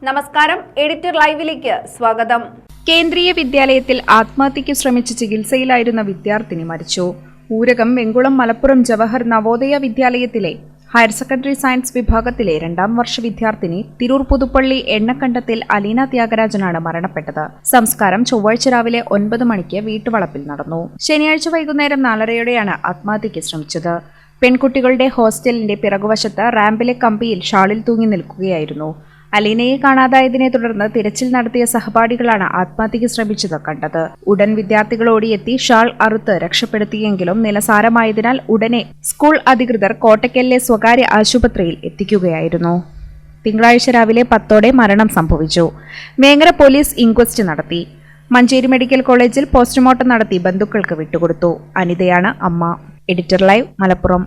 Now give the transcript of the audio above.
നമസ്കാരം, എഡിറ്റർ ലൈവിലേക്ക് സ്വാഗതം. കേന്ദ്രീയ വിദ്യാലയത്തിൽ ആത്മഹത്യയ്ക്ക് ശ്രമിച്ച് ചികിത്സയിലായിരുന്ന വിദ്യാർത്ഥിനി മരിച്ചു. ഊരകം വെങ്കുളം മലപ്പുറം ജവഹർ നവോദയ വിദ്യാലയത്തിലെ ഹയർ സെക്കൻഡറി സയൻസ് വിഭാഗത്തിലെ 2ാം വർഷ വിദ്യാർത്ഥിനി തിരൂർ പുതുപ്പള്ളി എണ്ണക്കണ്ടത്തിൽ അലീന ത്യാഗരാജനാണ് മരണപ്പെട്ടത്. സംസ്കാരം ചൊവ്വാഴ്ച രാവിലെ 9 മണിക്ക് വീട്ടുവളപ്പിൽ നടന്നു. ശനിയാഴ്ച വൈകുന്നേരം 4:30യോടെയാണ് ആത്മഹത്യയ്ക്ക് ശ്രമിച്ചത്. പെൺകുട്ടികളുടെ ഹോസ്റ്റലിന്റെ പിറകുവശത്ത് റാമ്പിലെ കമ്പിയിൽ ഷാളിൽ തൂങ്ങി നിൽക്കുകയായിരുന്നു. അലീനയെ കാണാതായതിനെ തുടർന്ന് തിരച്ചിൽ നടത്തിയ സഹപാഠികളാണ് ആത്മഹത്യയ്ക്ക് ശ്രമിച്ചത് കണ്ടത്. ഉടൻ വിദ്യാർത്ഥികൾ ഓടിയെത്തി ഷാൾ അറുത്ത് രക്ഷപ്പെടുത്തിയെങ്കിലും നില സാരമായതിനാൽ ഉടനെ സ്കൂൾ അധികൃതർ കോട്ടക്കലിലെ സ്വകാര്യ ആശുപത്രിയിൽ എത്തിക്കുകയായിരുന്നു. തിങ്കളാഴ്ച രാവിലെ 10ഓടെ മരണം സംഭവിച്ചു. വേങ്ങര പോലീസ് ഇൻക്വസ്റ്റ് നടത്തി. മഞ്ചേരി മെഡിക്കൽ കോളേജിൽ പോസ്റ്റ്മോർട്ടം നടത്തി ബന്ധുക്കൾക്ക് വിട്ടുകൊടുത്തു. അനിതയാണ് അമ്മ. Editor live, Malappuram.